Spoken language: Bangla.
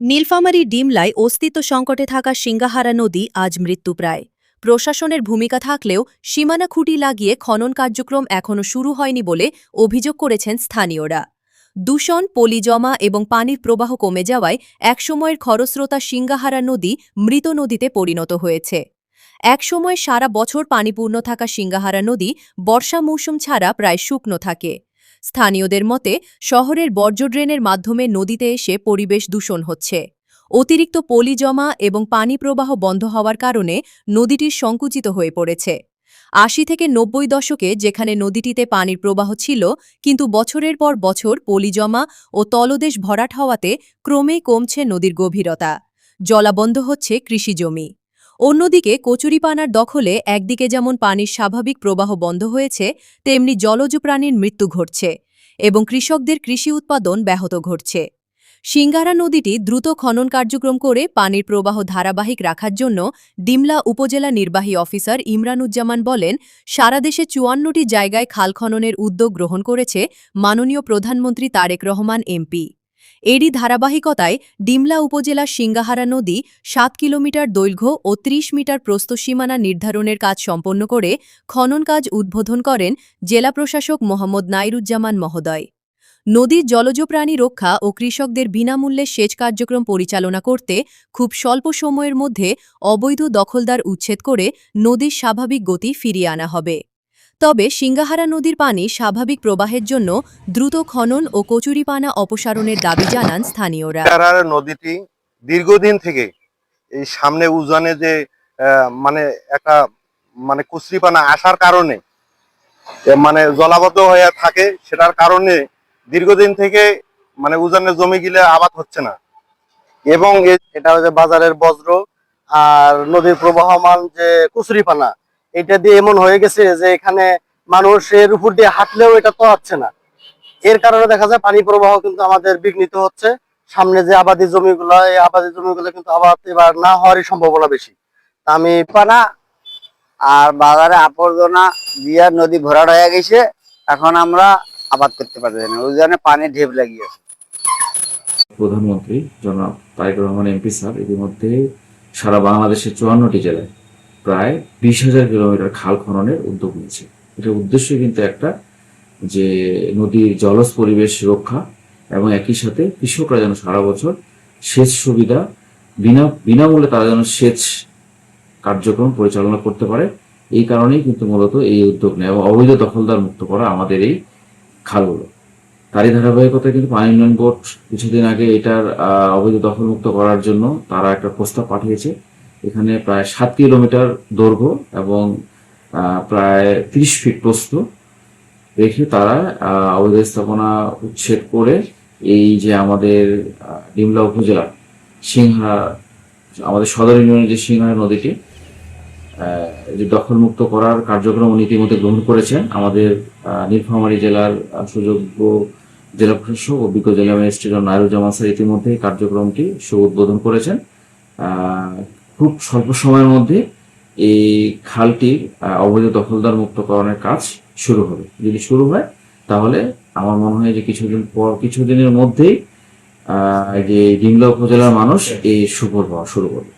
নীলফামারী ডিমলায় অস্তিত্ব সংকটে থাকা সিঙ্গাহারা নদী আজ মৃত্যুপ্রায়। প্রশাসনের ভূমিকা থাকলেও সীমানা খুঁটি লাগিয়ে খনন কার্যক্রম এখনও শুরু হয়নি বলে অভিযোগ করেছেন স্থানীয়রা। দূষণ, পলি জমা এবং পানির প্রবাহ কমে যাওয়ায় একসময়ের খরস্রোতা সিঙ্গাহারা নদী মৃত নদীতে পরিণত হয়েছে। একসময় সারা বছর পানিপূর্ণ থাকা সিঙ্গাহারা নদী বর্ষা মৌসুম ছাড়া প্রায় শুকনো থাকে। স্থানীয়দের মতে শহরের বর্জ্য ড্রেনের মাধ্যমে নদীতে এসে পরিবেশ দূষণ হচ্ছে। অতিরিক্ত পলি জমা এবং পানি প্রবাহ বন্ধ হওয়ার কারণে নদীটি সংকুচিত হয়ে পড়েছে। ৮০ থেকে ৯০ দশকে যেখানে নদীটিতে পানির প্রবাহ ছিল, কিন্তু বছরের পর বছর পলি জমা ও তলদেশ ভরাট হওয়াতে ক্রমেই কমছে নদীর গভীরতা। জলাবন্ধ হচ্ছে কৃষিজমি। অন্যদিকে কচুরিপানার দখলে একদিকে যেমন পানির স্বাভাবিক প্রবাহ বন্ধ হয়েছে, তেমনি জলজ প্রাণীর মৃত্যু ঘটছে এবং কৃষকদের কৃষি উৎপাদন ব্যাহত ঘটছে। সিঙ্গারা নদীটি দ্রুত খনন কার্যক্রম করে পানির প্রবাহ ধারাবাহিক রাখার জন্য ডিমলা উপজেলা নির্বাহী অফিসার ইমরানুজ্জামান বলেন, সারা দেশে ৫৪টি জায়গায় খাল খননের উদ্যোগ গ্রহণ করেছে মাননীয় প্রধানমন্ত্রী তারেক রহমান এমপি। এরই ধারাবাহিকতায় ডিমলা উপজেলার সিঙ্গাহারা নদী ৭ কিলোমিটার দৈর্ঘ্য ও ৩০ মিটার প্রস্থ সীমানা নির্ধারণের কাজ সম্পন্ন করে খনন কাজ উদ্বোধন করেন জেলা প্রশাসক মোহাম্মদ নাইরুজ্জামান মহোদয়। নদীর জলজ প্রাণী রক্ষা ও কৃষকদের বিনামূল্যে সেচ কার্যক্রম পরিচালনা করতে খুব স্বল্প সময়ের মধ্যে অবৈধ দখলদার উচ্ছেদ করে নদীর স্বাভাবিক গতি ফিরিয়ে আনা হবে। তবে সিঙ্গাহারা নদীর পানি স্বাভাবিক প্রবাহের জন্য দ্রুত খনন ও কচুরিপানা অপসারণের দাবি জানান স্থানীয়রা। সিঙ্গাহারা নদীটি দীর্ঘদিন থেকে এই সামনে উজানে যে মানে একটা কচুরিপানা আসার কারণে জলাবদ্ধ হয়ে থাকে, সেটার কারণে দীর্ঘদিন থেকে উজানের জমি গিলে আবাদ হচ্ছে না এবং এটা হচ্ছে বাজারের বজ্র আর নদীর প্রবাহমান যে কচুরিপানা, এটা দিয়ে এমন হয়ে গেছে যে এখানে মানুষের উপর দিয়ে হাঁটলেও এটা তো হচ্ছে না। এর কারণে দেখা যায় পানি প্রবাহ কিন্তু আমাদের বিঘ্নিত হচ্ছে। সামনে যে আবাদি জমিগুলো, এই আবাদি জমিগুলো কিন্তু আবাদ এবার না হওয়ারই সম্ভাবনা বেশি। আমি পানা আর বাজারে আবর্জনা দিয়ে নদী ভরাট হয়ে গেছে, এখন আমরা আবাদ করতে পারছি না, ওই জন্য পানি ঢেপ লাগিয়েছে। প্রধানমন্ত্রী জনাব তারেক রহমান এমপি স্যার ইতিমধ্যে সারা বাংলাদেশের ৫৪টি জেলায় প্রায় ২০,০০০ কিলোমিটার খাল খননের উদ্যোগ নিয়েছে। এটার উদ্দেশ্য কিন্তু একটা, যে নদীর জলজ পরিবেশ রক্ষা এবং একই সাথে কৃষকরা যেন সারা বছর সেচ সুবিধা বিনামূল্যে তারা যেন সেচ কার্যক্রম পরিচালনা করতে পারে। এই কারণেই কিন্তু মূলত এই উদ্যোগ নেয় এবং অবৈধ দখলদার মুক্ত করা আমাদের এই খালগুলো। তারই ধারাবাহিকতায় কিন্তু পানি উন্নয়ন বোর্ড কিছুদিন আগে এটার অবৈধ দখল মুক্ত করার জন্য তারা একটা প্রস্তাব পাঠিয়েছে। এখানে প্রায় ৭ কিলোমিটার দৈর্ঘ্য এবং প্রায় ৩০ ফিট প্রস্থ রেখে তারা অবৈধ স্থাপনা উচ্ছেদ করে এই যে আমাদের ডিমলা উপজেলার সিংহারা, আমাদের সদর ইউনিয়নের যে সিংহারা নদীটি যে দখলমুক্ত করার কার্যক্রম উনি ইতিমধ্যে গ্রহণ করেছেন। আমাদের নীলফামারী জেলার সুযোগ্য জেলা প্রশাসক অভিজ্ঞ জেলা ম্যাজিস্ট্রেট নাইরুজ্জামান স্যার ইতিমধ্যে এই কার্যক্রমটি শুভ উদ্বোধন করেছেন। খুব স্বল্প সময়ের মধ্যে এই খালটির অবৈধ দখলদার মুক্তকরণের কাজ শুরু হবে। যদি শুরু হয় তাহলে আমার মনে হয় যে কিছুদিনের মধ্যেই যে ডিমলা উপজেলার মানুষ এই সুফল পাওয়া শুরু করবে।